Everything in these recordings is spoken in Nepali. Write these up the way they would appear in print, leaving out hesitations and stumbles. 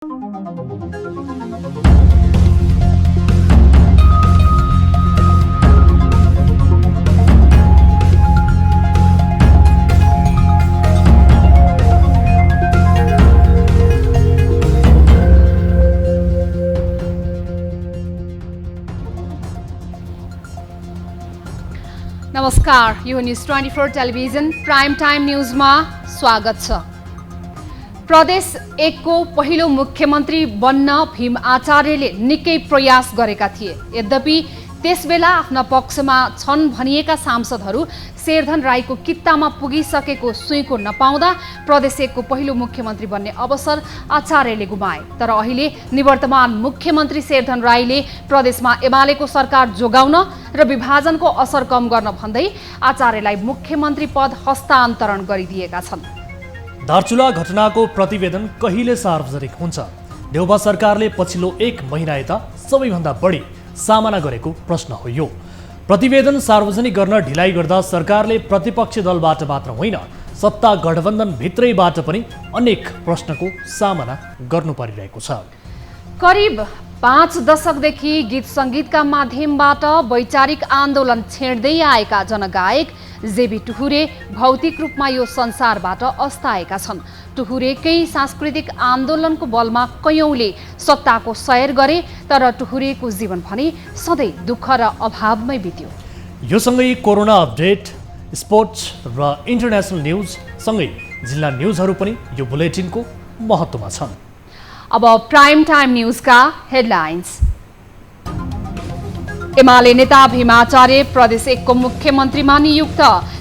नमस्कार, यो न्यूज 24 टेलिभिजन प्राइम टाइम न्यूजमा स्वागत छ। प्रदेश 1 को पहिलो मुख्यमन्त्री बन्न भीम आचार्यले निकै प्रयास गरेका थिए। यद्यपि त्यसबेला आफ्ना पक्षमा छन् भनिएका सांसदहरू शेरधन राईको कित्तामा पुगिसकेको सुइँको नपाउँदा प्रदेश 1 को पहिलो मुख्यमन्त्री बन्ने अवसर आचार्यले गुमाए। तर अहिले निवर्तमान मुख्यमन्त्री शेरधन राईले प्रदेशमा एमालेको सरकार जोगाउन र विभाजनको असर कम गर्न भन्दै आचार्यलाई मुख्यमन्त्री पद हस्तान्तरण गरिदिएका छन्। दार्चुला घटनाको प्रतिवेदन कहिले सार्वजनिक हुन्छ? देउबा सरकारले पछिल्लो 1 महिना यता सबैभन्दा बढी सामना गरेको प्रश्न हो यो। प्रतिवेदन सार्वजनिक गर्न ढिलाइ गर्दा सरकारले प्रतिपक्ष दलबाट मात्र होइन, सत्ता गठबन्धन भित्रैबाट पनि अनेक प्रश्नको सामना गर्नु परिरहेको छ। करिब 5 दशकदेखि गीत सङ्गीतका माध्यमबाट वैचारिक आन्दोलन छेड्दै आएका जनगायक जेबी टुहुरे भौतिक रूपमा यो संसारबाट अस्ताएका छन्। टुहुरेकै सांस्कृतिक आन्दोलनको बलमा कयौंले सत्ताको सैर गरे, तर टुहुरेको जीवन भने सधैँ दुःख र अभावमै बित्यो। यो सँगै कोरोना अपडेट, स्पोर्ट्स र इन्टरनेसनल न्यूज सँगै जिल्ला न्यूजहरू पनि यो बुलेटिनको महत्त्वमा छन्। अब प्राइम टाइम न्यूजका हेडलाइन्स। एमाले नेता भीम आचार्य प्रदेश 1 को मुख्यमन्त्रीमा नियुक्त।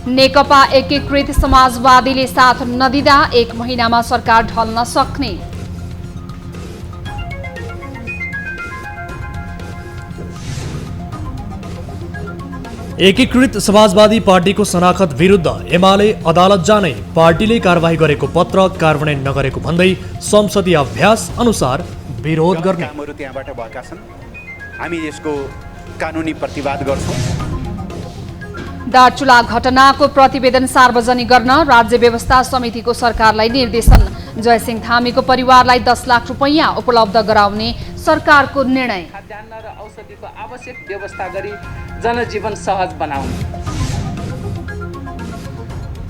नेकपा एकीकृत समाजवादीले साथ नदिँदा 1 महिनामा सरकार ढल्न सक्ने। एकीकृत समाजवादी पार्टीको शनाखत विरुद्ध एमाले अदालत जाने, पार्टीले कारवाही गरेको पत्र कार्यान्वयन नगरेको भन्दै संसदीय अभ्यास अनुसार विरोध गर्ने। कामहरू त्यहाँबाट भएका छन्, हामी यसको कानुनी प्रतिवाद गर्छौं। दार्चुला घटनाको प्रतिवेदन सार्वजनिक गर्न राज्य व्यवस्था समितिको सरकारलाई निर्देशन। जयसिंह धामीको परिवारलाई 10 लाख रुपैयाँ उपलब्ध गराउने सरकारको निर्णय। खाद्यान्न र औषधिको आवश्यक व्यवस्था गरी जनजीवन सहज बनाउने।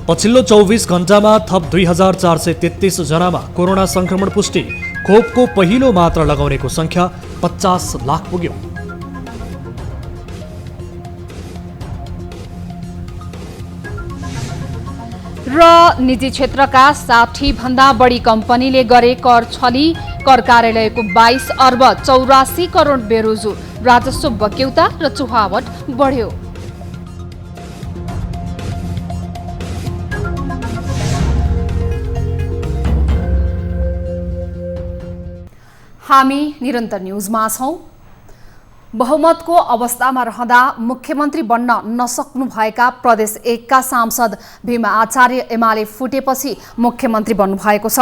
पछिल्लो 24 घण्टामा थप 2433 जनामा कोरोना संक्रमण पुष्टि। खोपको पहिलो मात्रा लगाउनेको संख्या 50 लाख पुग्यो। र निजी क्षेत्रका 60 भन्दा बढी कम्पनीले गरे कर छली। कर कार्यालयको 22 अर्ब 84 करोड बेरोजु। राजस्व बक्यौता र चुहावट बढ्यो। हामी निरन्तर न्यूजमा छौं। बहुमतको अवस्थामा रहँदा मुख्यमन्त्री बन्न नसक्नुभएका प्रदेश 1 का सांसद भीम आचार्य एमाले फुटेपछि मुख्यमन्त्री बन्नुभएको छ।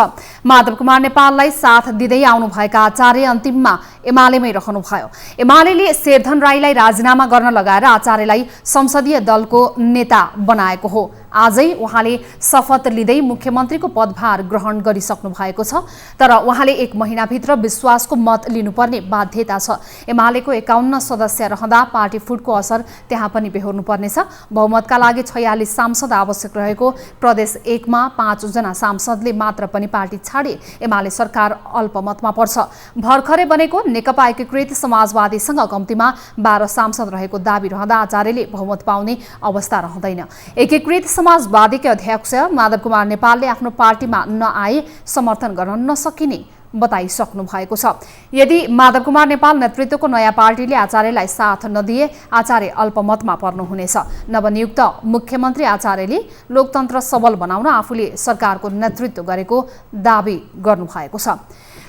माधव कुमार नेपाललाई साथ दिँदै आउनुभएका आचार्य अन्तिममा एमालेमै रहनुभयो। एमालेले शेरधन राईलाई राजीनामा गर्न लगाएर आचार्यलाई संसदीय दलको नेता बनाएको हो। आजै उहाँले शपथ लिँदै मुख्यमन्त्रीको पदभार ग्रहण गरिसक्नु भएको छ। तर उहाँले 1 महिनाभित्र विश्वासको मत लिनुपर्ने बाध्यता छ। एमालेको 51 सदस्य रहँदा पार्टी फुटको असर त्यहाँ पनि बेहोर्नु पर्नेछ। बहुमतका लागि 46 सांसद आवश्यक रहेको प्रदेश 1 मा 5 जना सांसदले मात्र पनि पार्टी छाडे एमाले सरकार अल्पमतमा पर्छ। भर्खरै बनेको नेकपा एकीकृत समाजवादीसँग कम्तीमा 12 सांसद रहेको दाबी रहँदा आचार्यले बहुमत पाउने अवस्था रहँदैन। एकीकृत समाजवादीका अध्यक्ष माधव कुमार नेपालले आफ्नो पार्टीमा नआए समर्थन गर्न नसकिने बताइसक्नु भएको छ। यदि माधव कुमार नेपाल नेतृत्वको नयाँ पार्टीले आचार्यलाई साथ नदिए आचार्य अल्पमतमा पर्नुहुनेछ। नवनियुक्त मुख्यमन्त्री आचार्यले लोकतन्त्र सबल बनाउन आफूले सरकारको नेतृत्व गरेको दाबी गर्नुभएको छ।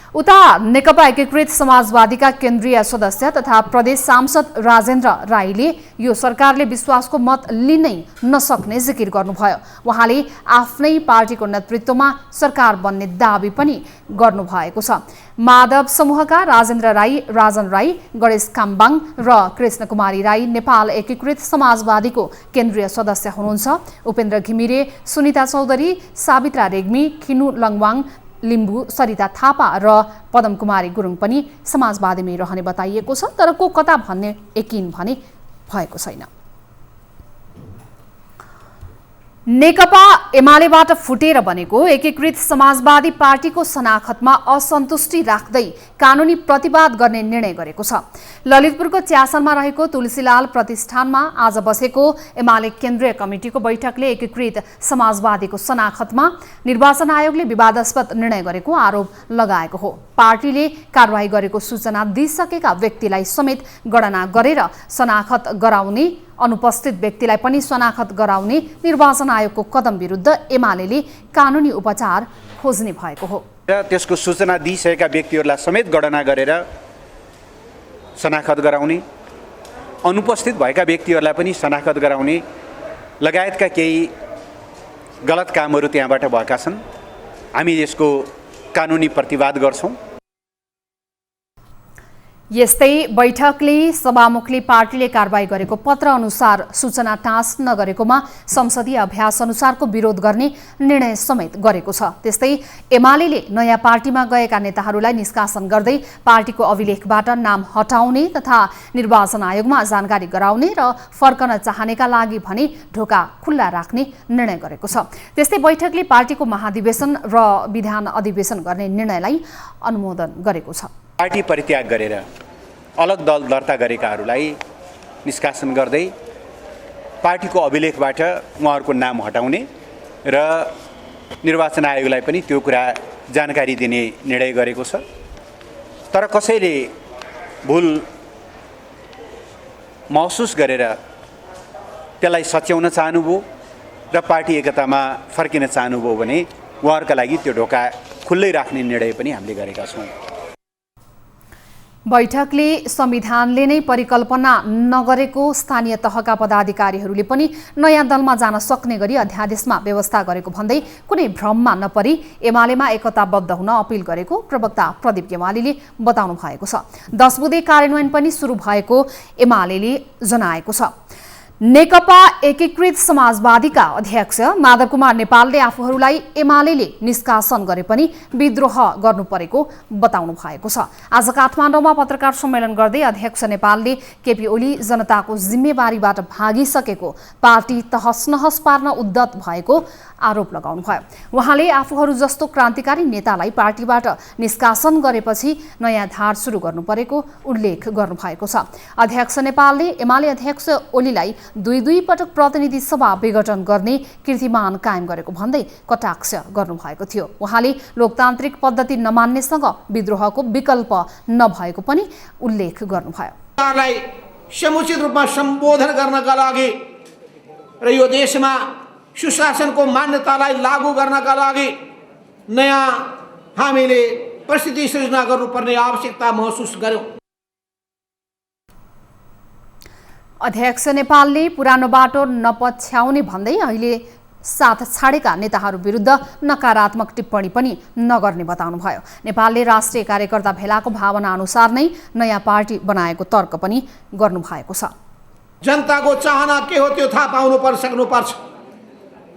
उता नेकपा एकीकृत समाजवादीका केन्द्रीय सदस्य तथा प्रदेश सांसद राजेन्द्र राईले यो सरकारले विश्वासको मत लिनै नसक्ने जिकिर गर्नुभयो। उहाँले आफ्नै पार्टीको नेतृत्वमा सरकार बन्ने दाबी पनि गर्नुभएको छ। माधव समूहका राजेन्द्र राई, राजन राई, गणेश काम्बाङ र कृष्ण कुमारी राई नेपाल एकीकृत समाजवादीको केन्द्रीय सदस्य हुनुहुन्छ। उपेन्द्र घिमिरे, सुनिता चौधरी, सावित्रा रेग्मी, खिनु लङवाङ, लिम्बू, सरिता थापा र पदम कुमारी गुरुङ पनि समाजवादीमै रहने बताइएको छ, तर को कता भन्ने यकिन भने भएको छैन। नेकपा एमालेबाट फुटेर बनेको एकीकृत समाजवादी पार्टीको शनाखतमा असन्तुष्टि राख्दै कानुनी प्रतिवाद गर्ने निर्णय गरेको छ। ललितपुरको च्यासनमा रहेको तुलसीलाल प्रतिष्ठानमा आज बसेको एमाले केन्द्रीय कमिटिको बैठकले एकीकृत समाजवादीको शनाखतमा निर्वाचन आयोगले विवादास्पद निर्णय गरेको आरोप लगाएको हो। पार्टीले कारबाही गरेको सूचना दिइसकेका व्यक्तिलाई समेत गणना गरेर शनाखत गराउने, अनुपस्थित व्यक्तिलाई पनि शनाखत गराउने निर्वाचन आयोगको कदम विरुद्ध एमालेले कानुनी उपचार खोज्ने भएको हो। त्यसको सूचना दिइसकेका व्यक्तिहरूलाई समेत गणना गरेर शनाखत गराउने, अनुपस्थित भएका व्यक्तिहरूलाई पनि शनाखत गराउने लगायतका केही गलत कामहरू त्यहाँबाट भएका छन्। हामी यसको कानुनी प्रतिवाद गर्छौँ। यस्तै बैठकले सभामुखले पार्टीले कारबाही गरेको पत्र अनुसार सूचना टाँस नगरेकोमा संसदीय अभ्यास अनुसारको विरोध गर्ने निर्णय समेत गरेको छ। त्यस्तै एमालेले नयाँ पार्टीमा गएका नेताहरूलाई निष्कासन गर्दै पार्टीको अभिलेखबाट नाम हटाउने तथा निर्वाचन आयोगमा जानकारी गराउने र फर्कन चाहनेका लागि भने ढोका खुल्ला राख्ने निर्णय गरेको छ। त्यस्तै बैठकले पार्टीको महाधिवेशन र विधान अधिवेशन गर्ने निर्णयलाई अनुमोदन गरेको छ। पार्टी परित्याग गरेर अलग दल दर्ता गरेकाहरूलाई निष्कासन गर्दै पार्टीको अभिलेखबाट उहाँहरूको नाम हटाउने र निर्वाचन आयोगलाई पनि त्यो कुरा जानकारी दिने निर्णय गरेको छ। तर कसैले भुल महसुस गरेर त्यसलाई सच्याउन चाहनुभयो र पार्टी एकतामा फर्किन चाहनुभयो भने उहाँहरूका लागि त्यो ढोका खुल्लै राख्ने निर्णय पनि हामीले गरेका छौँ। बैठकले संविधानले नै परिकल्पना नगरेको स्थानीय तहका पदाधिकारीहरूले पनि नयाँ दलमा जान सक्ने गरी अध्यादेशमा व्यवस्था गरेको भन्दै कुनै भ्रममा नपरी एमालेमा एकताबद्ध हुन अपिल गरेको प्रवक्ता प्रदीप गेवालीले बताउनु भएको छ। 10 बुँदे कार्यान्वयन पनि सुरु भएको एमालेले जनाएको छ। नेकपा एकीकृत समाजवादीका अध्यक्ष माधव कुमार नेपालले आफूहरूलाई एमालेले निष्कासन गरे पनि विद्रोह गर्नु परेको बताउनु भएको छ। आज काठमाडौँमा पत्रकार सम्मेलन गर्दै अध्यक्ष नेपालले केपी ओली जनताको जिम्मेवारीबाट भागिसकेको पार्टी तहस नहस पार्न उद्यत भएको आरोप लगाउनुभयो। उहाँले आफूहरू जस्तो क्रान्तिकारी नेतालाई पार्टीबाट निष्कासन गरेपछि नयाँ धार सुरु गर्नु परेको उल्लेख गर्नुभएको छ। अध्यक्ष नेपालले एमाले अध्यक्ष ओलीलाई दुई पटक प्रतिनिधि सभा विघटन गर्ने कीर्तिमान कायम गरेको भन्दै कटाक्ष गर्नुभएको थियो। उहाँले लोकतान्त्रिक पद्धति नमान्नेसँग विद्रोहको विकल्प नभएको पनि उल्लेख गर्नुभयो। समुचित रूपमा सम्बोधन गर्नका लागि र यो देशमा सुशासनको मान्यतालाई लागू गर्नका लागि नयाँ हामीले परिस्थिति सृजना गर्नुपर्ने आवश्यकता महसुस गर्यौं। अध्यक्ष नेपालले पुरानो बाटो नपछ्याउने भन्दै अहिले साथ छाडेका नेताहरू विरुद्ध नकारात्मक टिप्पणी पनि नगर्ने बताउनुभयो। नेपालले राष्ट्रिय कार्यकर्ता भेलाको भावना अनुसार नै नयाँ पार्टी बनाएको तर्क पनि गर्नुभएको छ। जनताको चाहना के हो त्यो थाहा पाउनु सक्नुपर्छ।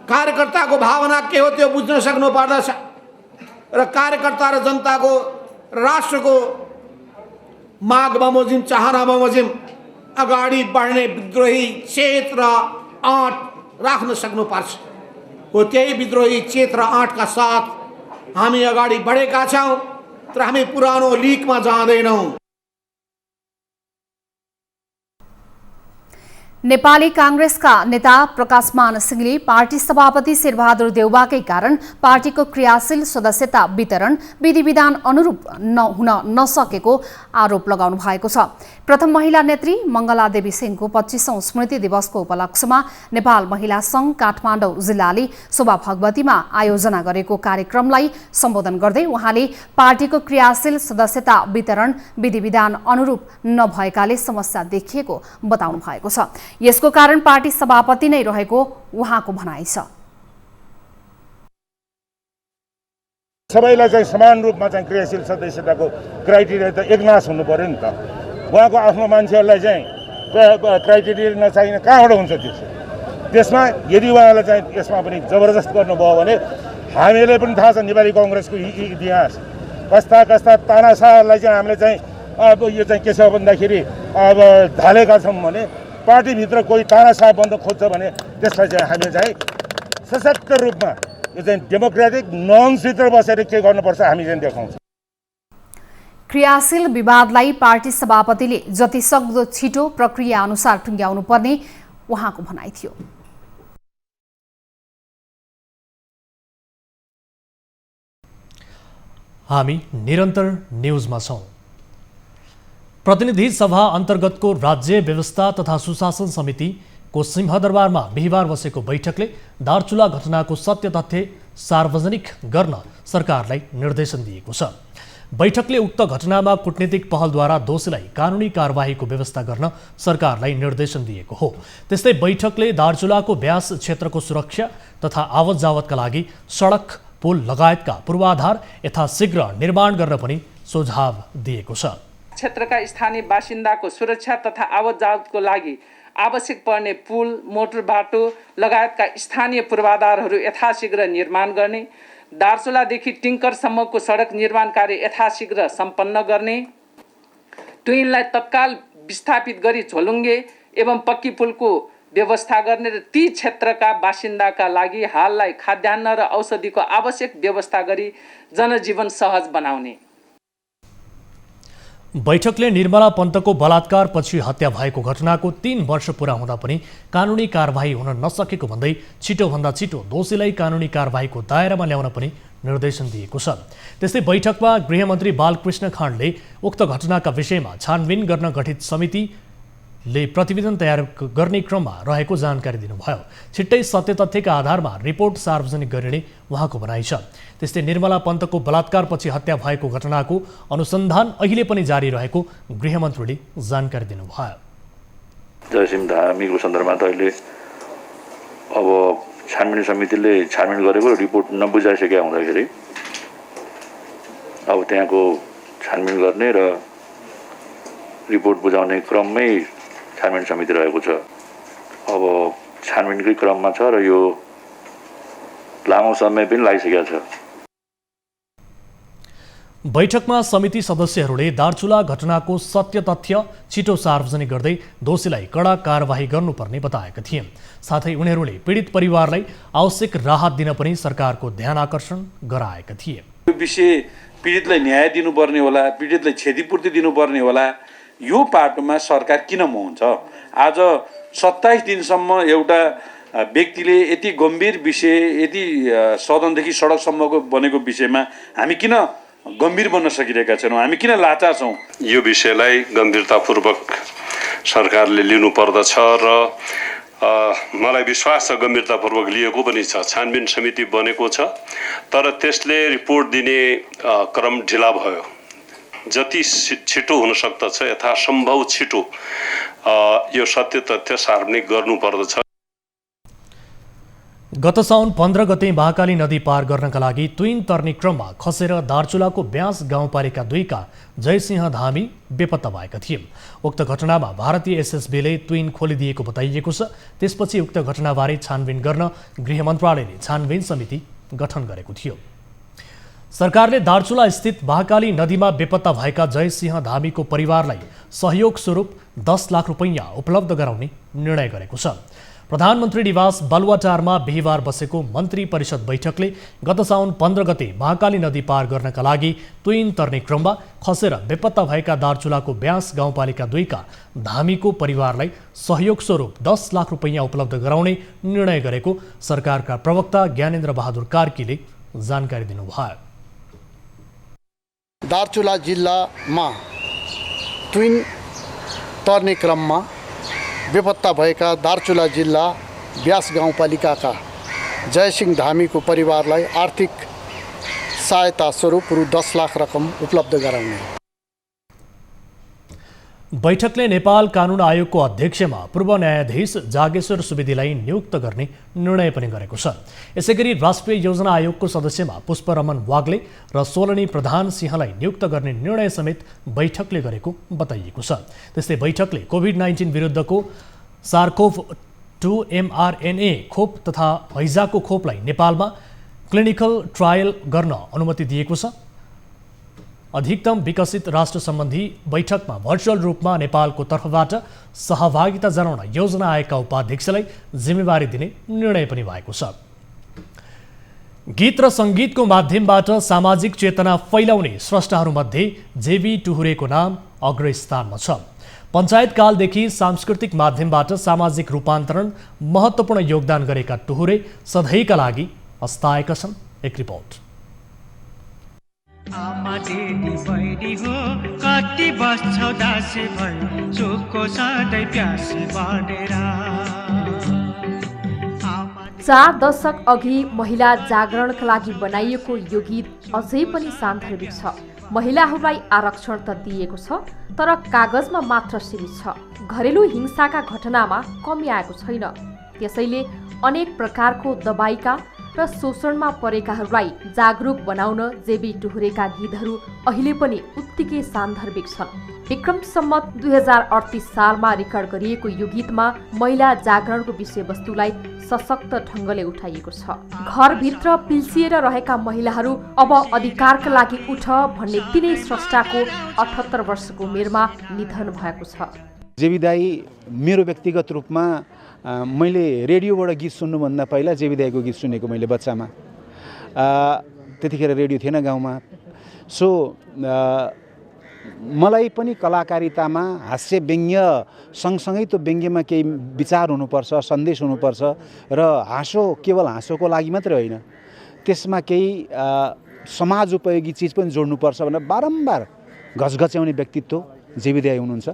कार्यकर्ताको भावना के हो त्यो बुझ्न सक्नु पर्दछ र कार्यकर्ता र जनताको राष्ट्रको माग बमोजिम चाहना बमोजिम अगाडि बढ्ने विद्रोही चेत र आँट राख्न सक्नुपर्छ। हो त्यही विद्रोही चेत र आँटका साथ हामी अगाडि बढेका छौँ, तर हामी पुरानो लिकमा जाँदैनौँ। नेपाली कांग्रेसका नेता प्रकाशमान सिंहले पार्टी सभापति शेरबहादुर देउवाकै कारण पार्टीको क्रियाशील सदस्यता वितरण विधि विधान अनुरूप हुन नसकेको आरोप लगाउनु भएको छ। प्रथम महिला नेत्री मंगला देवी सिंहको 25औं स्मृति दिवसको उपलक्ष्यमा नेपाल महिला संघ काठमाडौँ जिल्लाले शोभा भगवतीमा आयोजना गरेको कार्यक्रमलाई सम्बोधन गर्दै उहाँले पार्टीको क्रियाशील सदस्यता वितरण विधि विधान अनुरूप नभएकाले समस्या देखिएको बताउनु भएको छ। यसको कारण पार्टी सभापति नै रहेको उहाँको भनाइ छ। सबैलाई चाहिँ समान रूपमा चाहिँ क्रियाशील सदस्यताको क्राइटेरिया त एकनाश हुनु पर्यो नि त। उहाँको आफ्नो मान्छेहरूलाई चाहिँ क्राइटेरिया नचाहिने कहाँबाट हुन्छ त्यसमा? यदि उहाँलाई चाहिँ यसमा पनि जबरजस्त गर्नुभयो भने हामीलाई पनि थाहा छ नेपाली कङ्ग्रेसको इतिहास कस्ता कस्ता तानाशाहलाई चाहिँ हामीले चाहिँ अब यो चाहिँ के छ भन्दाखेरि अब ढालेका छौँ भने पार्टीभित्र कोही तानाशाह बन्द खोज्छ भने त्यसलाई चाहिँ हामी चाहिँ सशक्त रूपमा यो चाहिँ डेमोक्रेटिक नर्म्सभित्र बसेर के गर्नुपर्छ हामी चाहिँ देखाउँछौँ। क्रियाशील विवादलाई पार्टी सभापतिले जतिसक्दो छिटो प्रक्रिया अनुसार टुङ्ग्याउनु पर्ने उहाँको भनाइ थियो। हामी निरन्तर न्यूजमा छौं। प्रतिनिधि सभा अन्तर्गतको राज्य व्यवस्था तथा सुशासन समितिको सिंहदरबारमा बिहिबार बसेको बैठकले दार्चुला घटनाको सत्य तथ्य सार्वजनिक गर्न सरकारलाई निर्देशन दिएको छ। बैठकले उक्त घटनामा कूटनीतिक पहलद्वारा दोषीलाई कानुनी कारबाहीको व्यवस्था गर्न सरकारलाई निर्देशन दिएको हो। त्यस्तै बैठकले दार्चुलाको ब्यास क्षेत्रको सुरक्षा तथा आवत जावतका लागि सडक पुल लगायतका पूर्वाधार यथाशीघ्र निर्माण गर्न पनि सुझाव दिएको छ। क्षेत्रका स्थानीय बासिन्दाको सुरक्षा तथा आवत जावतको लागि आवश्यक पर्ने पुल, मोटर बाटो लगायतका स्थानीय पूर्वाधारहरू यथाशीघ्र निर्माण गर्ने, दार्चुलादेखि टिङ्करसम्मको सडक निर्माण कार्य यथाशीघ्र सम्पन्न गर्ने, ट्विनलाई तत्काल विस्थापित गरी झोलुङ्गे एवं पक्की पुलको व्यवस्था गर्ने र ती क्षेत्रका बासिन्दाका लागि हाललाई खाद्यान्न र औषधिको आवश्यक व्यवस्था गरी जनजीवन सहज बनाउने। बैठकले निर्मला पन्तको बलात्कारपछि हत्या भएको घटनाको 3 वर्ष पूरा हुँदा पनि कानुनी कारबाही हुन नसकेको भन्दै छिटोभन्दा छिटो दोषीलाई कानुनी कारबाहीको दायरामा ल्याउन पनि निर्देशन दिएको छ। त्यस्तै बैठकमा गृहमन्त्री बालकृष्ण खाँडले उक्त घटनाका विषयमा छानबिन गर्न गठित समितिले प्रतिवेदन तयार गर्ने क्रममा रहेको जानकारी दिनुभयो। छिट्टै सत्य तथ्यका आधारमा रिपोर्ट सार्वजनिक गरिने उहाँको भनाइ छ। त्यस्तै निर्मला पन्तको बलात्कारपछि हत्या भएको घटनाको अनुसन्धान अहिले पनि जारी रहेको गृहमन्त्रीले जानकारी दिनुभयो। जयसिंह धामीको सन्दर्भमा त अहिले अब छानबिन समितिले छानबिन गरेको रिपोर्ट नबुझाइसकेका हुँदाखेरि अब त्यहाँको छानबिन गर्ने र रिपोर्ट बुझाउने क्रममै छानबिन समिति रहेको छ। अब छानबिनकै क्रममा छ र यो लामो समय पनि लागिसकेको छ। बैठकमा समिति सदस्यहरूले दार्चुला घटनाको सत्य तथ्य छिटो सार्वजनिक गर्दै दोषीलाई कडा कारबाही गर्नुपर्ने बताएका थिए। साथै उनीहरूले पीडित परिवारलाई आवश्यक राहत दिन पनि सरकारको ध्यान आकर्षण गराएका थिए। यो विषय पीडितलाई न्याय दिनुपर्ने होला, पीडितलाई क्षतिपूर्ति दिनुपर्ने होला, यो पाटोमा सरकार किन मुन्छ? आज 27 दिनसम्म एउटा व्यक्तिले यति गम्भीर विषय, यति सदनदेखि सडकसम्मको बनेको विषयमा हामी किन गम्भीर बन्न सकिरहेका छैनौँ? हामी किन लाचार छौँ? यो विषयलाई गम्भीरतापूर्वक सरकारले लिनुपर्दछ र मलाई विश्वास छ गम्भीरतापूर्वक लिएको पनि छ। छानबिन समिति बनेको छ, तर त्यसले रिपोर्ट दिने क्रम ढिला भयो। जति छिटो हुन सक्दछ यथासम्भव छिटो यो सत्य तथ्य सार्वजनिक गर्नुपर्दछ। गत साउन 15 गते महाकाली नदी पार गर्नका लागि तुइन तर्ने क्रममा खसेर दार्चुलाको ब्यास गाउँपालिका 2 का जयसिंह धामी बेपत्ता भएका थिए। उक्त घटनामा भारतीय एसएसबीले तुइन खोलिदिएको बताइएको छ। त्यसपछि उक्त घटनाबारे छानबिन गर्न गृह मन्त्रालयले छानबिन समिति गठन गरेको थियो। सरकारले दार्चुला स्थित महाकाली नदीमा बेपत्ता भएका जयसिंह धामीको परिवारलाई सहयोग स्वरूप 10 लाख रुपैयाँ उपलब्ध गराउने निर्णय गरेको छ। प्रधानमन्त्री निवास बालुवाटारमा बिहिबार बसेको मन्त्री परिषद बैठकले गत साउन 15 गते महाकाली नदी पार गर्नका लागि तुइन तर्ने क्रममा खसेर बेपत्ता भएका दार्चुलाको ब्यास गाउँपालिका 2 का धामीको परिवारलाई सहयोग स्वरूप 10 लाख रुपैयाँ उपलब्ध गराउने निर्णय गरेको सरकारका प्रवक्ता ज्ञानेन्द्र बहादुर कार्कीले जानकारी दिनुभयो। दार्चुला जिल्लामा तुइन तर्ने क्रममा बेपत्ता भएका दार्चुला जिल्ला ब्यास गाउँपालिकाका जयसिंह धामीको परिवारलाई आर्थिक सहायता स्वरूप रु 10 लाख रकम उपलब्ध गराउने। बैठकले नेपाल कानुन आयोगको अध्यक्षमा पूर्व न्यायाधीश जागेश्वर सुवेदीलाई नियुक्त गर्ने निर्णय पनि गरेको छ। यसैगरी राष्ट्रिय योजना आयोगको सदस्यमा पुष्परमन वाग्ले र सोलनी प्रधान सिंहलाई नियुक्त गर्ने निर्णय समेत बैठकले गरेको बताइएको छ। त्यस्तै बैठकले कोभिड-19 विरुद्धको सार्कोभ-2 mRNA खोप तथा हैजाको खोपलाई नेपालमा क्लिनिकल ट्रायल गर्न अनुमति दिएको छ। अधिकतम विकसित राष्ट्र सम्बन्धी बैठकमा भर्चुअल रूपमा नेपालको तर्फबाट सहभागिता जनाउन योजना आएका उपाध्यक्षलाई जिम्मेवारी दिने निर्णय पनि भएको छ। गीत र सङ्गीतको माध्यमबाट सामाजिक चेतना फैलाउने स्रष्टाहरूमध्ये जेबी टुहुरेको नाम अग्रस्थानमा छ। पञ्चायतकालदेखि सांस्कृतिक माध्यमबाट सामाजिक रूपान्तरण महत्त्वपूर्ण योगदान गरेका टुहुरे सधैँका लागि अस्ताएका छन्। एक रिपोर्ट। आमा दिदी बहिनी हो कति बस्छौ दासी भई चोखो सधैँ प्यासी बनेर। 4 दशक अघि महिला जागरणका लागि बनाइएको यो गीत अझै पनि सान्दर्भिक छ। महिलाहरूलाई आरक्षण त दिएको छ, तर कागजमा मात्र सीमित छ। घरेलु हिंसाका घटनामा कमी आएको छैन। त्यसैले अनेक प्रकारको दबाइका र शोषणमा परेकाहरूलाई जागरुक बनाउन जेबी टुहुरेका गीतहरू अहिले पनि उत्तिकै सान्दर्भिक छन्। विक्रम सम्मत 2038 सालमा रेकर्ड गरिएको यो गीतमा महिला जागरणको विषयवस्तुलाई सशक्त ढङ्गले उठाइएको छ। घरभित्र पिल्सिएर रहेका महिलाहरू अब अधिकारका लागि उठ भन्ने तिनै स्रष्टाको 78 वर्षको उमेरमा निधन भएको छ। जेबी दाई मेरो व्यक्तिगत रूपमा मैले रेडियोबाट गीत सुन्नुभन्दा पहिला जेबी दाईको गीत सुनेको मैले बच्चामा। त्यतिखेर रेडियो थिएन गाउँमा। सो मलाई पनि कलाकारितामा हास्य व्यङ्ग्य सँगसँगै त्यो व्यङ्ग्यमा केही विचार हुनुपर्छ, सन्देश हुनुपर्छ र हाँसो केवल हाँसोको लागि मात्रै होइन, त्यसमा केही समाज उपयोगी चिज पनि जोड्नुपर्छ भनेर बारम्बार घचघच्याउने व्यक्तित्व जेबी दाई हुनुहुन्छ।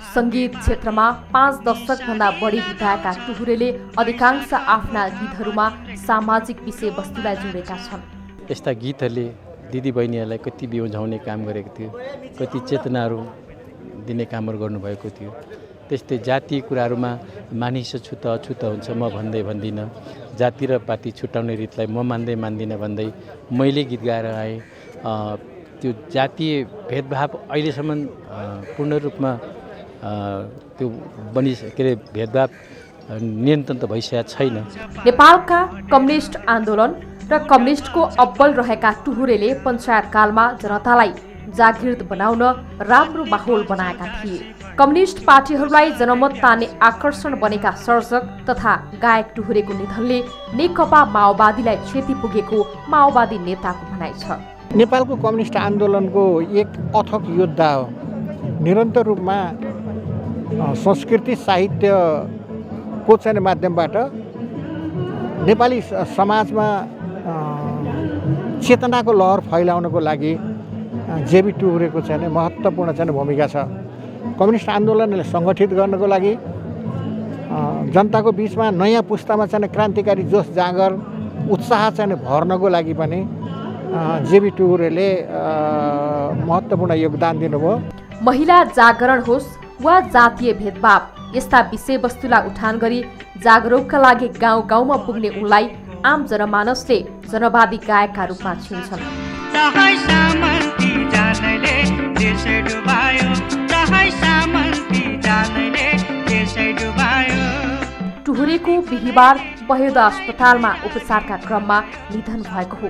सङ्गीत क्षेत्रमा 5 दशकभन्दा बढी बिताएका टुहुरेले अधिकांश आफ्ना गीतहरूमा सामाजिक विषयवस्तुलाई जोडेका छन्। यस्ता गीतहरूले दिदीबहिनीहरूलाई कति बिउझाउने काम गरेको थियो, कति चेतनाहरू दिने कामहरू गर्नुभएको थियो। त्यस्तै जातीय कुराहरूमा मानिस छुत अछुत हुन्छ म भन्दिनँ, जाति र पाति छुट्याउने रीतलाई म मान्दिनँ भन्दै मैले गीत गाएर आएँ। त्यो जातीय भेदभाव अहिलेसम्म पूर्ण रूपमा त्यो भेदभाव नियन्त्रण त भइसकेको छैन। नेपालका कम्युनिस्ट आन्दोलन र कम्युनिस्टको अब्बल रहेका टुहुरेले पञ्चायतकालमा जनतालाई जागृत बनाउन राम्रो माहौल बनाएका थिए। कम्युनिस्ट पार्टीहरूलाई जनमत तान्ने आकर्षण बनेका सर्जक तथा गायक टुहुरेको निधनले नेकपा माओवादीलाई क्षति पुगेको माओवादी नेताको भनाइ छ। नेपालको कम्युनिस्ट आन्दोलनको एक अथक योद्धा हो। निरन्तर रूपमा संस्कृति साहित्यको चाहिँ माध्यमबाट नेपाली समाजमा चेतनाको लहर फैलाउनको लागि जेबी टुहुरेको चाहिँ महत्त्वपूर्ण चाहिँ भूमिका छ। कम्युनिस्ट आन्दोलनलाई सङ्गठित गर्नको लागि जनताको बिचमा नयाँ पुस्तामा चाहिँ क्रान्तिकारी जोस जाँगर उत्साह चाहिँ भर्नको लागि पनि जेबी टुहुरेले महत्त्वपूर्ण योगदान दिनुभयो। महिला जागरण होस् वा जातीय भेदभाव यस्ता विषयवस्तुलाई उठान गरी जागरुकका लागि गाउँ गाउँमा पुग्ने उनलाई आम जनमानसले जनवादी गायकका रूपमा चिन्छन्। टुहुरेको बिहिबार बहेदा अस्पतालमा उपचारका क्रममा निधन भएको हो।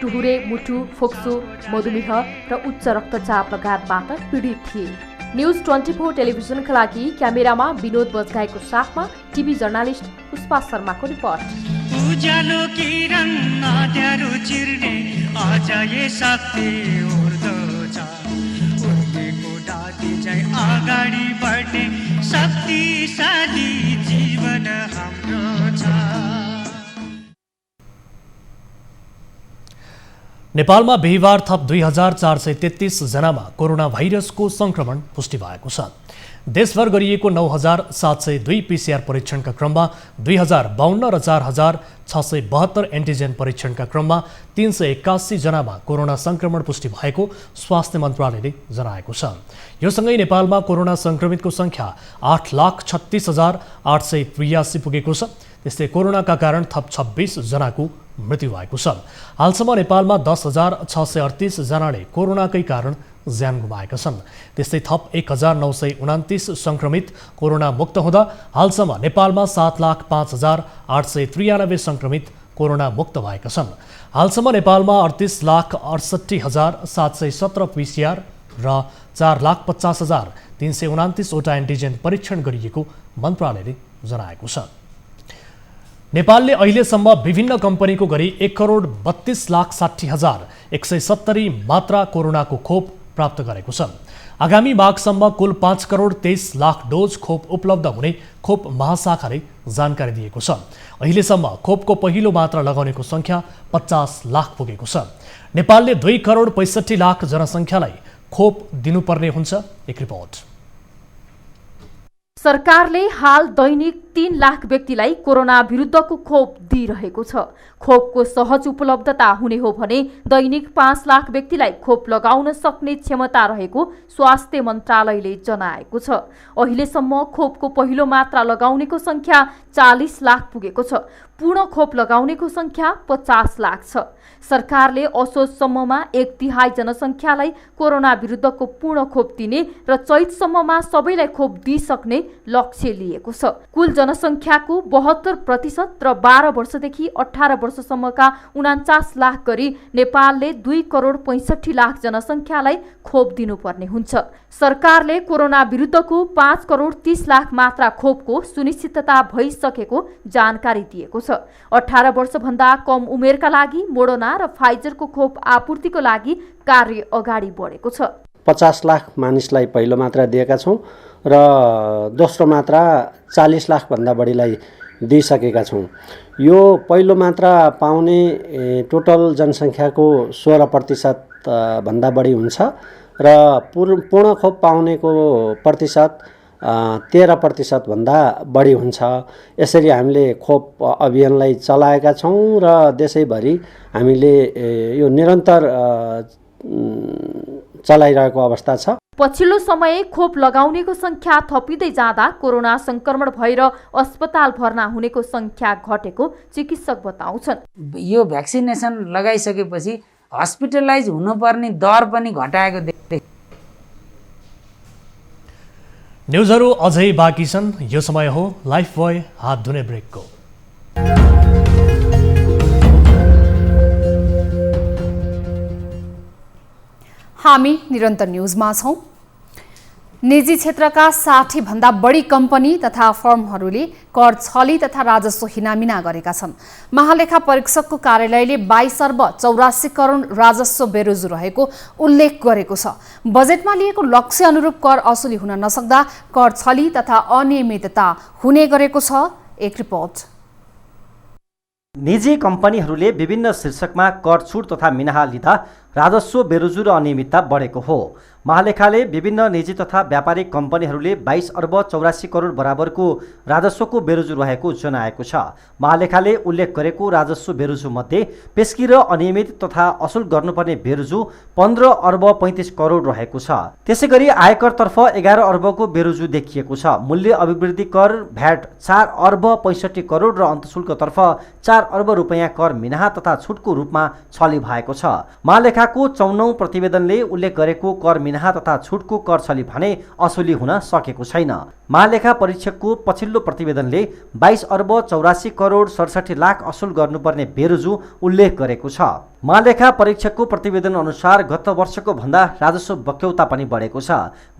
टुहुरे मुटु, फोक्सो, मधुमेह र उच्च रक्तचाप लगायतबाट पीडित थिए। न्युज 24 टेलिभिजनका लागि क्यामेरामा विनोद बजगाईको साथमा टिभी जर्नालिस्ट पुष्पा शर्माको रिपोर्ट। उज्यालो किरण अँध्यारो चिर्ने आज ये शक्ति उर्दछ, उर्केको दादी चाहिँ अगाडि बढ्ने शक्तिशाली जीवन हाम्रो छ। नेपालमा बिहिबार थप 2433 जनामा कोरोना भाइरसको संक्रमण पुष्टि भएको छ। देशभर गरिएको 9702 पीसीआर परीक्षणका क्रममा 2052 र 4672 एन्टिजेन परीक्षणका क्रममा 381 जनामा कोरोना संक्रमण पुष्टि भएको स्वास्थ्य मन्त्रालयले जनाएको छ। यो सँगै नेपालमा कोरोना संक्रमितको संख्या 8,36,883 पुगेको छ। त्यस्तै कोरोनाका कारण थप 26 जनाको मृत्यु भएको छ। हालसम्म नेपालमा 10,638 जनाले कोरोनाकै कारण ज्यान गुमाएका छन्। त्यस्तै थप 1929 संक्रमित कोरोना मुक्त हुँदा हालसम्म नेपालमा 7,05,893 संक्रमित कोरोना मुक्त भएका छन्। हालसम्म नेपालमा 38,68,717 PCR र 4,50,329 वटा एन्टिजेन परीक्षण गरिएको मन्त्रालयले जनाएको छ। नेपालले अहिलेसम्म विभिन्न कम्पनीको गरी 1,32,60,170 मात्रा कोरोनाको खोप प्राप्त गरेको छ। आगामी माघसम्म कुल 5,23,00,000 डोज खोप उपलब्ध हुने खोप महाशाखाले जानकारी दिएको छ। अहिलेसम्म खोपको पहिलो मात्रा लगाउनेको सङ्ख्या 50 लाख पुगेको छ। नेपालले 2,65,00,000 जनसङ्ख्यालाई खोप दिनुपर्ने हुन्छ। एक रिपोर्ट। सरकारले हाल दैनिक 3 लाख व्यक्तिलाई कोरोना विरुद्धको खोप दिइरहेको छ। खोपको सहज उपलब्धता हुने हो भने दैनिक 5 लाख व्यक्तिलाई खोप लगाउन सक्ने क्षमता रहेको स्वास्थ्य मन्त्रालयले जनाएको छ। अहिलेसम्म खोपको पहिलो मात्रा लगाउनेको सङ्ख्या 40 लाख पुगेको छ। पूर्ण खोप लगाउनेको सङ्ख्या 50 लाख छ। सरकारले असोजसम्ममा 1/3 जनसङ्ख्यालाई कोरोना विरुद्धको पूर्ण खोप दिने र चैतसम्ममा सबैलाई खोप दिइसक्ने लक्ष्य लिएको छ। कुल जनसङ्ख्याको 72% र 12 वर्षदेखि 18 वर्षसम्मका 49 लाख गरी नेपालले 2,65,00,000 जनसङ्ख्यालाई खोप दिनुपर्ने हुन्छ। सरकारले कोरोना विरुद्धको 5,30,00,000 मात्रा खोपको सुनिश्चितता भइसकेको जानकारी दिएको छ। 18 वर्षभन्दा कम उमेरका लागि मोडर्ना र फाइजरको खोप आपूर्तिको लागि कार्य अगाडि बढेको छ। 50 लाख मानिसलाई पहिलो मात्रा दिएका छौँ र दोस्रो मात्रा 40 लाख भन्दा बढीलाई दिइसकेका छौँ। यो पहिलो मात्रा पाउने टोटल जनसङ्ख्याको 16% भन्दा बढी हुन्छ र पूर्ण खोप पाउनेको प्रतिशत 13% भन्दा बढी हुन्छ। यसरी हामीले खोप अभियानलाई चलाएका छौँ र देशैभरि हामीले यो निरन्तर चलाइरहेको अवस्था छ। पछिल्लो समय खोप लगाउनेको सङ्ख्या थपिँदै जाँदा कोरोना सङ्क्रमण भएर अस्पताल भर्ना हुनेको सङ्ख्या घटेको चिकित्सक बताउँछन्। यो भ्याक्सिनेसन लगाइसकेपछि हस्पिटलाइज हुनुपर्ने दर पनि घटाएको देख्दै। न्युजहरू अझै बाँकी छन्। यो समय हो लाइफ बोय हात धुने ब्रेकको। हामी निरन्तर न्युजमा छौँ। निजी क्षेत्रका 60 भन्दा बढी कम्पनी तथा फर्महरूले कर छली तथा राजस्व हिनामिना गरेका छन्। महालेखा परीक्षकको कार्यालयले 22 अर्ब 84 करोड राजस्व बेरोजु रहेको उल्लेख गरेको छ। बजेटमा लिएको लक्ष्य अनुरूप कर असुली हुन नसक्दा कर छली तथा अनियमितता हुने गरेको छ। एक रिपोर्ट। निजी कम्पनीहरूले विभिन्न शीर्षकमा कर छुट तथा मिनाहा लिँदा राजस्व बेरोजु र अनियमितता बढेको हो। महालेखाले विभिन्न निजी तथा व्यापारिक कम्पनीहरूले 22 अर्ब 84 करोड बराबरको राजस्वको बेरोजु रहेको जनाएको छ। महालेखाले उल्लेख गरेको राजस्व बेरोजु मध्ये पेस्की र अनियमित तथा असुल गर्नुपर्ने बेरोजु 15 अर्ब 35 करोड रहेको छ। त्यसैगरी आयकरतर्फ 11 अर्बको बेरोजु देखिएको छ। मूल्य अभिवृद्धि कर भ्याट 4 अर्ब 65 करोड र अन्तशुल्कतर्फ 4 अर्ब रुपैयाँ कर मिनाहा तथा छुटको रूपमा छली भएको छ। महालेखाको 54औं प्रतिवेदनले उल्लेख गरेको कर मिनाहा तथा छुटको कर छली भने असुली हुन सकेको छैन। महालेखा परीक्षकको पछिल्लो प्रतिवेदनले 22 अर्ब 84 करोड 67 लाख असुल गर्नुपर्ने बेरोजु उल्लेख गरेको छ। महालेखा परीक्षकको प्रतिवेदन अनुसार गत वर्षको भन्दा राजस्व बक्यौता पनि बढेको छ।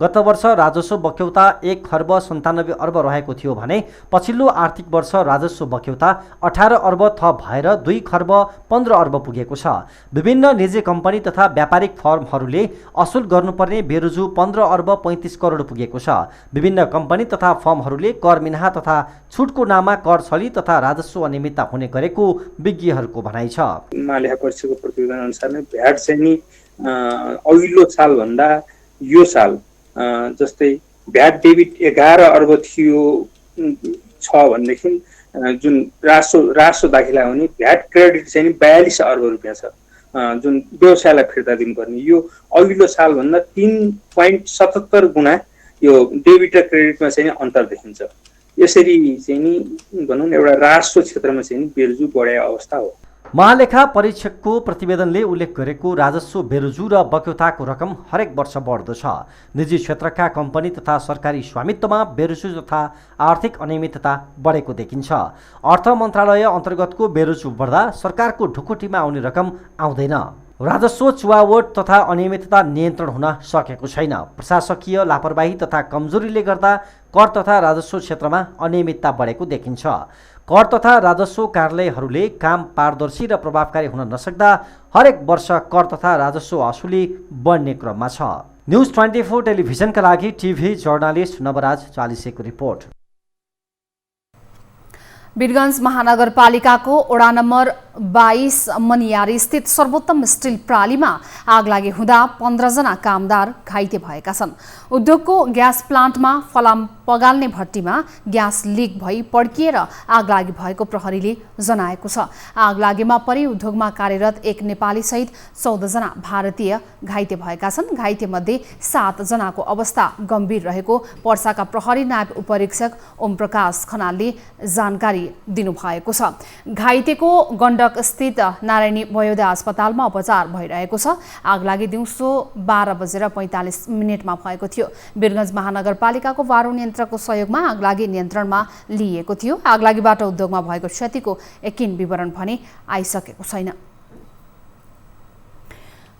गत वर्ष राजस्व बक्यौता 1 खर्ब 97 अर्ब रहेको थियो भने पछिल्लो आर्थिक वर्ष राजस्व बक्यौता 18 अर्ब थप भएर 2 खर्ब 15 अर्ब पुगेको छ। विभिन्न निजी कम्पनी तथा व्यापारिक फर्महरूले असुल गर्नुपर्ने बेरोजु 15 अर्ब 35 करोड पुगेको छ। विभिन्न कम्पनी तथा फर्महरूले कर मिनाहा तथा छुटको नाममा कर छली तथा राजस्व अनियमितता हुने गरेको विज्ञहरूको भनाइ छ। महालेखा परीक्षकको प्रतिवेदन अनुसार नै भ्याट चाहिँ नि अघिल्लो सालभन्दा यो साल जस्तै भ्याट डेबिट 11 अर्ब थियो छ भनेदेखि जुन राजस्व दाखिला हुने भ्याट क्रेडिट चाहिँ नि 42 अर्ब रुपियाँ छ जुन व्यवसायलाई फिर्ता दिनुपर्ने। यो अघिल्लो सालभन्दा 3.77 गुणा यो डेबिट र क्रेडिटमा चाहिँ अन्तर देखिन्छ। यसरी चाहिँ नि भनौँ न एउटा राजस्व क्षेत्रमा चाहिँ बेरोजु बढेको अवस्था हो। महालेखा परीक्षकको प्रतिवेदनले उल्लेख गरेको राजस्व बेरोजु र बक्यौताको रकम हरेक वर्ष बढ्दो छ। निजी क्षेत्रका कम्पनी तथा सरकारी स्वामित्वमा बेरोजु तथा आर्थिक अनियमितता बढेको देखिन्छ। अर्थ मन्त्रालय अन्तर्गतको बेरोजु बढ्दा सरकारको ढुकुटीमा आउने रकम आउँदैन। राजस्व चुहावट तथा अनियमितता नियन्त्रण हुन सकेको छैन। प्रशासकीय लापरवाही तथा कमजोरीले गर्दा कर तथा राजस्व क्षेत्रमा अनियमितता बढेको देखिन्छ। कर तथा राजस्व कार्यालयहरूले काम पारदर्शी र प्रभावकारी हुन नसक्दा हरेक वर्ष कर तथा राजस्व असुली बढ्ने क्रममा छ। न्युज 24 टेलिभिजनका लागि टिभी जर्नलिस्ट नवराज चालिसेको रिपोर्ट। वीरगञ्ज महानगरपालिकाको वडा नम्बर 22 मनियारी स्थित सर्वोत्तम स्टिल प्रालीमा आगलागी हुँदा 15 जना कामदार घाइते भएका छन्। उद्योगको ग्यास प्लान्टमा फलाम पगाल्ने भट्टीमा ग्यास लिक भई पड्किएर आगलागी भएको प्रहरीले जनाएको छ। आगलागीमा परि उद्योगमा कार्यरत एक नेपाली सहित 14 जना भारतीय घाइते भएका छन्। घाइते मध्ये 7 जनाको अवस्था गम्भीर रहेको पर्साका प्रहरी नायब उपरीक्षक ओम प्रकाश खनालले जानकारी दिनुभएको छ। घाइतेको गण्डक स्थित नारायणी वयोदय अस्पतालमा उपचार भइरहेको छ। आगलागी दिउँसो 12:45 भएको थियो। वीरगञ्ज महानगरपालिकाको वारू यन्त्रको सहयोगमा आगलागी नियन्त्रणमा लिइएको थियो। आगलागीबाट उद्योगमा भएको क्षतिको एकिन विवरण भने आइसकेको छैन।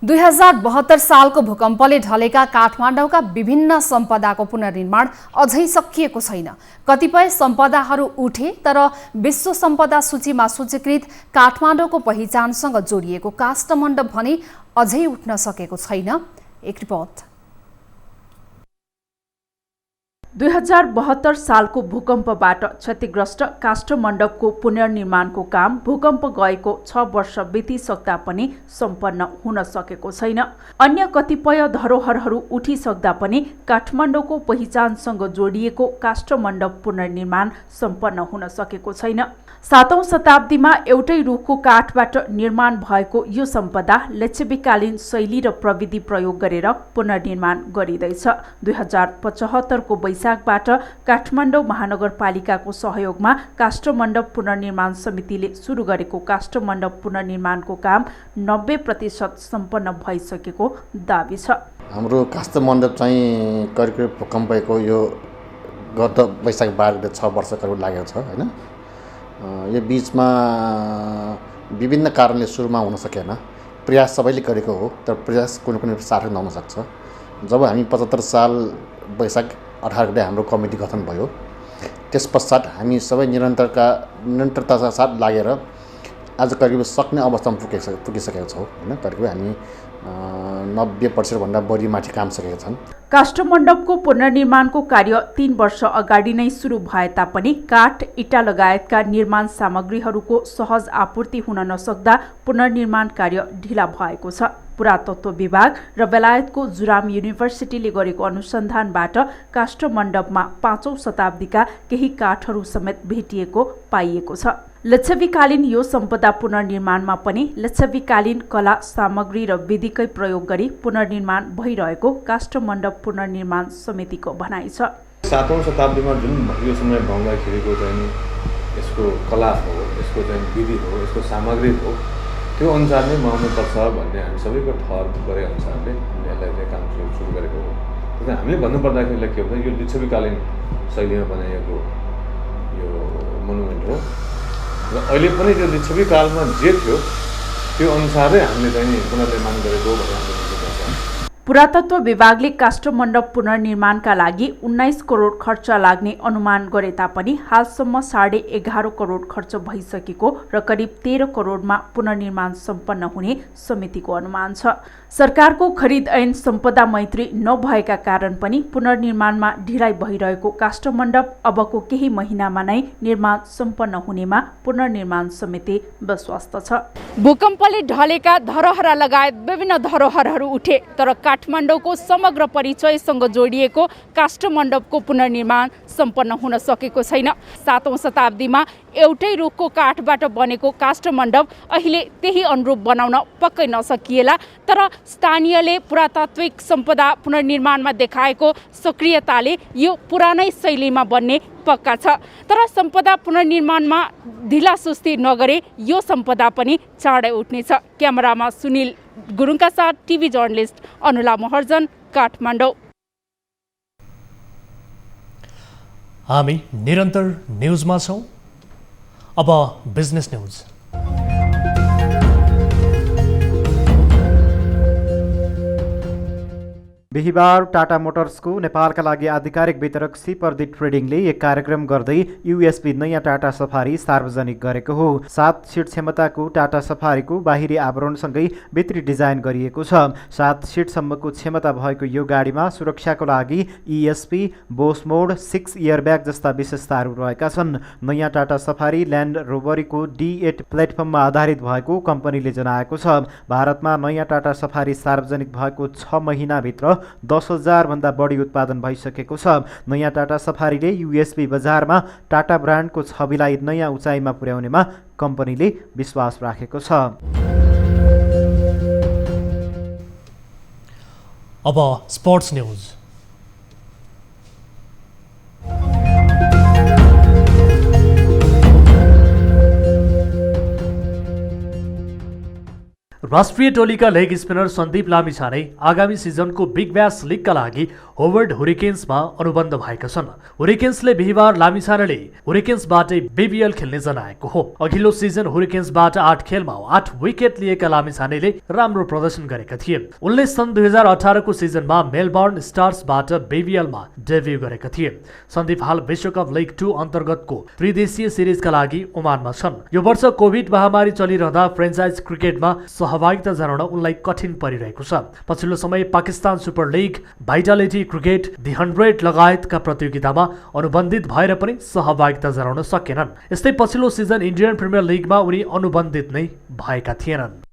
2072 सालको भूकम्पले ढलेका काठमाडौँका विभिन्न सम्पदाको पुनर्निर्माण अझै सकिएको छैन। कतिपय सम्पदाहरू उठे तर विश्व सम्पदा सूचीमा सूचीकृत काठमाडौँको पहिचानसँग जोडिएको काष्ठमण्डप भने अझै उठ्न सकेको छैन। एक रिपोर्ट। 2072 सालको भूकम्पबाट क्षतिग्रस्त काष्ठमण्डपको पुनर्निर्माणको काम भूकम्प गएको 6 वर्ष बितिसक्दा पनि सम्पन्न हुन सकेको छैन। अन्य कतिपय धरोहरहरू उठिसक्दा पनि काठमाडौँको पहिचानसँग जोडिएको काष्ठमण्डप पुनर्निर्माण सम्पन्न हुन सकेको छैन। 7औं शताब्दीमा एउटै रुखको काठबाट निर्माण भएको यो सम्पदा लिच्छवीकालीन शैली र प्रविधि प्रयोग गरेर पुनर्निर्माण गरिँदैछ। 2075 को वैशाखबाट काठमाडौँ महानगरपालिकाको सहयोगमा काष्ठमण्डप पुनर्निर्माण समितिले सुरु गरेको काष्ठमण्डप पुनर्निर्माणको काम 90% सम्पन्न भइसकेको दाबी छ। हाम्रो काष्ठमण्डप चाहिँ करिब भूकम्पको यो गत वैशाख 6 वर्ष करिब लागेको छ हैन। यो बीचमा विभिन्न कारणले सुरुमा हुन सकेन। प्रयास सबैले गरेको हो तर प्रयास कुनै सार्थक नहुन सक्छ। जब हामी 75 साल वैशाख 18 गते हाम्रो कमिटी गठन भयो, त्यसपश्चात हामी सबै निरन्तरताका साथ लागेर आज करिब सक्ने अवस्थामा पुगिसकेका छौँ हैन। करिब हामी 90% भन्दा बढी माथि काम सकेका छन्। काष्ठमण्डपको पुनर्निर्माणको कार्य 3 वर्ष अगाडि नै सुरु भए तापनि काठ, इटा लगायतका निर्माण सामग्रीहरूको सहज आपूर्ति हुन नसक्दा पुनर्निर्माण कार्य ढिला भएको छ। पुरातत्व विभाग र बेलायतको जुराम युनिभर्सिटीले गरेको अनुसन्धानबाट काष्ठमण्डपमा 5औं शताब्दीका केही काठहरू समेत भेटिएको पाइएको छ। लिच्छवीकालीन यो सम्पदा पुनर्निर्माणमा पनि लिच्छवीकालीन कला सामग्री र विधिकै प्रयोग गरी पुनर्निर्माण भइरहेको काष्ठमण्डप पुनर्निर्माण समितिको भनाइ छ। 7औं शताब्दीमा जुन यो समय भाउँदाखेरिको चाहिँ यसको कला हो, यसको चाहिँ विधि हो, यसको सामग्री हो, त्यो अनुसार नै बनाउनुपर्छ भन्ने हामी सबैको ठहर गरे अनुसारले यसलाई चाहिँ काम सुरु गरेको हो। त्यसैले हामीले भन्नुपर्दाखेरि के भन्छ, यो लिच्छवीकालीन शैलीमा बनाइएको यो मोनुमेन्ट हो र अहिले पनि त्यो लिच्छवी कालमा जे थियो त्यो अनुसारै हामीले चाहिँ पुनर्निर्माण गरेको भनेर हामीले बुझ्नुपर्छ। पुरातत्व विभागले काष्ठमण्डप पुनर्निर्माणका लागि 19 करोड खर्च लाग्ने अनुमान गरे तापनि हालसम्म 11.5 करोड खर्च भइसकेको र करिब 13 करोडमा पुनर्निर्माण सम्पन्न हुने समितिको अनुमान छ। सरकारको खरिद ऐन सम्पदा मैत्री नभएका कारण पनि पुनर्निर्माणमा ढिलाइ भइरहेको काष्ठमण्डप अबको केही महिनामा नै निर्माण सम्पन्न हुनेमा पुनर्निर्माण समिति विश्वस्त छ। भूकम्पले ढलेका धरोहर लगायत विभिन्न धरोहरहरू उठे तर काठमाडौँको समग्र परिचयसँग जोडिएको काष्ठमण्डपको पुनर्निर्माण सम्पन्न हुन सकेको छैन। 7औं शताब्दीमा एउटै रुखको काठबाट बनेको काष्ठमण्डप अहिले त्यही अनुरूप बनाउन पक्कै नसकिएला तर स्थानीयले पुरातात्विक सम्पदा पुनर्निर्माणमा देखाएको सक्रियताले यो पुरानै शैलीमा बन्ने पक्का छ। तर सम्पदा पुनर्निर्माणमा ढिलासुस्ती नगरे यो सम्पदा पनि चाँडै उठ्नेछ। क्यामेरामा सुनिल गुरुङका साथ टिभी जर्नलिस्ट अनुला महर्जन, काठमाडौँ। हामी निरन्तर न्युजमा छौँ। अब बिजनेस न्युज। बिहिबार टाटा मोटर्सको नेपालका लागि आधिकारिक वितरक सिपर्दी ट्रेडिङले एक कार्यक्रम गर्दै यूएसपी नयाँ टाटा सफारी सार्वजनिक गरेको हो। 7 सिट क्षमताको टाटा सफारीको बाहिरी आवरणसँगै भित्री डिजाइन गरिएको छ। 7 सिटसम्मको क्षमता भएको यो गाडीमा सुरक्षाको लागि ESP, बोस मोड, 6 एयरब्याग जस्ता विशेषताहरू रहेका छन्। नयाँ टाटा सफारी ल्यान्ड रोभरको D8 प्लेटफर्ममा आधारित भएको कम्पनीले जनाएको छ। भारतमा नयाँ टाटा सफारी सार्वजनिक भएको 6 महिनाभित्र 10,000 भन्दा बढी उत्पादन भइसकेको छ। नयाँ टाटा सफारीले यूएसपी बजारमा टाटा ब्रान्डको छविलाई नयाँ उचाइमा पुर्याउनेमा कम्पनीले विश्वास राखेको छ। अब स्पोर्ट्स न्युज। राष्ट्रिय टोलीका लेग स्पिनर सन्दीप लामिछाने आगामी सिजनको बिग ब्यास लिगका लागि होवर्ड हुरिकेन्समा अनुबन्ध भएका छन्। हुरिकेन्सले बिहिबार लामिछानेले हुरिकेन्सबाटै BBL खेल्ने जनाएको हो। अघिल्लो सिजन हुरिकेन्सबाट 8 खेलमा 8 विकेट लिएका लामिछानेले राम्रो प्रदर्शन गरेका थिए। उनले सन् 2018 को सिजनमा मेलबर्न स्टार्सबाट BBLमा डेब्यू गरेका थिए। सन्दीप हाल विश्वकप लिग 2 अन्तर्गतको त्रिदेशीय सिरिजका लागि ओमानमा छन्। यो वर्ष कोभिड महामारी चलिरहँदा फ्रेन्चाइज क्रिकेटमा सहभागिता जनाउन उनलाई कठिन परिरहेको छ। पछिल्लो समय Pakistan super league, vitality cricket, the 100 लगायतका प्रतियोगितामा अनुबन्धित भएर पनि सहभागिता जनाउन सकेनन्। यस्तै पछिल्लो सिजन इन्डियन प्रिमियर लिगमा उनी अनुबन्धित नै भएका थिएनन्।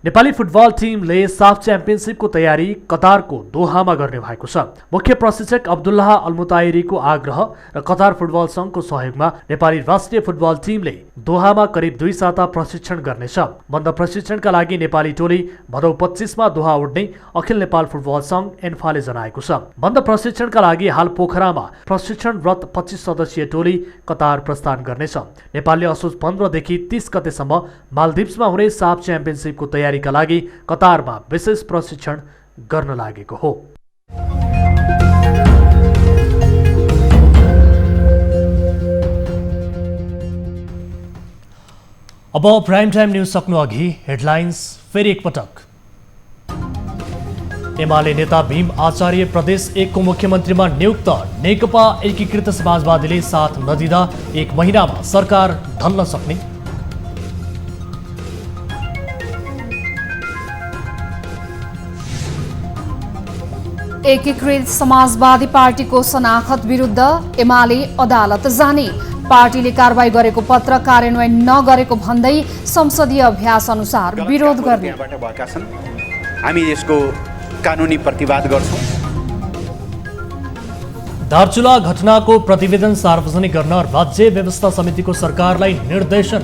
नेपाली फुटबल टिमले साफ च्याम्पियनसिपको तयारी कतारको दोहामा गर्ने भएको छ। मुख्य प्रशिक्षक अब्दुल्लाह अल्मुताइरीको आग्रह र कतार फुटबल सङ्घको सहयोगमा नेपाली राष्ट्रिय फुटबल टिमले दोहामा करिब 2 साता प्रशिक्षण गर्नेछ। बन्द प्रशिक्षणका लागि नेपाली टोली भदौ 25 मा दोहा उड्ने अखिल नेपाल फुटबल सङ्घ एन्फाले जनाएको छ। बन्द प्रशिक्षणका लागि हाल पोखरामा प्रशिक्षणरत 25 सदस्यीय टोली कतार प्रस्थान गर्नेछ। नेपालले असोज 15 देखि 30 गतेसम्म मालदिप्समा हुने साफ च्याम्पियनसिपको तयारीका लागि कतारमा विशेष प्रशिक्षण गर्न लागेको हो। अब प्राइम टाइम न्युज सक्नु अघि हेडलाइन्स फेरि एकपटक। एमाले नेता भीम आचार्य प्रदेश 1 को मुख्यमन्त्रीमा नियुक्त। नेकपा एकीकृत समाजवादीले साथ नदिँदा 1 महिनामा सरकार ढल्न सक्ने। एकीकृत समाजवादी पार्टीको शनाखत विरुद्ध एमाले अदालत जाने। पार्टीले कारबाही गरेको पत्र कार्यान्वयन नगरेको भन्दै संसदीय अभ्यास अनुसार विरोध गर्ने। हामी यसको कानुनी प्रतिवाद गर्छौं। दार्चुला घटनाको प्रतिवेदन सार्वजनिक गर्न राज्य व्यवस्था समितिको सरकारलाई निर्देशन।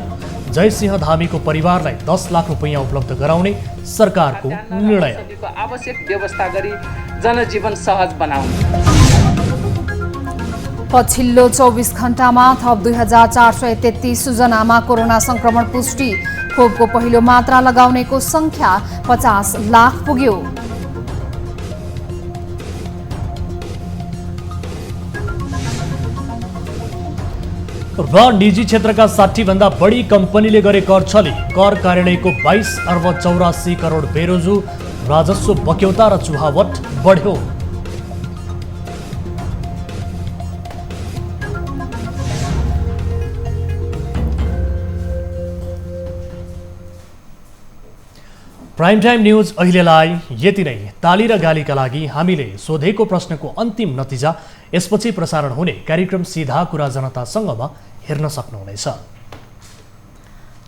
जयसिंह धामीको परिवारलाई 10 लाख रुपैयाँ उपलब्ध गराउने सरकारको निर्णय। आवश्यक व्यवस्था गरी जनजीवन सहज बनाउने। पछिल्लो 24 घण्टामा थप 2433 जनामा कोरोना संक्रमण पुष्टि। खोपको पहिलो मात्रा लगाउनेको संख्या 50 लाख पुग्यो। र निजी क्षेत्रका 60 भन्दा बढी कम्पनीले गरे कर छली। कर कार्यालयको 22 अर्ब 84 करोड बेरोजु राजस्व बक्यौता र चुहावट बढ्यो। प्राइम टाइम न्युज अहिलेलाई यति नै। ताली र गालीका लागि हामीले सोधेको प्रश्नको अन्तिम नतिजा यसपछि प्रसारण हुने कार्यक्रम सीधा कुरा जनतासँगमा हेर्न सक्नुहुनेछ।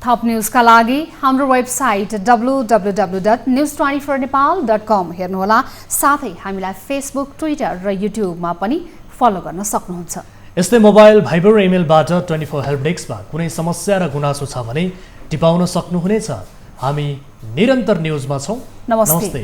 थप न्युजका लागि हाम्रो वेबसाइट www.news24nepal.com हेर्नुहोला। साथै हामीलाई फेसबुक, ट्विटर र युट्युबमा पनि फलो गर्न सक्नुहुन्छ। यस्तै मोबाइल, भाइबर र इमेलबाट 24 हेल्प डेस्कमा कुनै समस्या र गुनासो छ भने टिपाउन सक्नुहुनेछ। हामी निरन्तर न्युजमा छौँ। नमस्ते।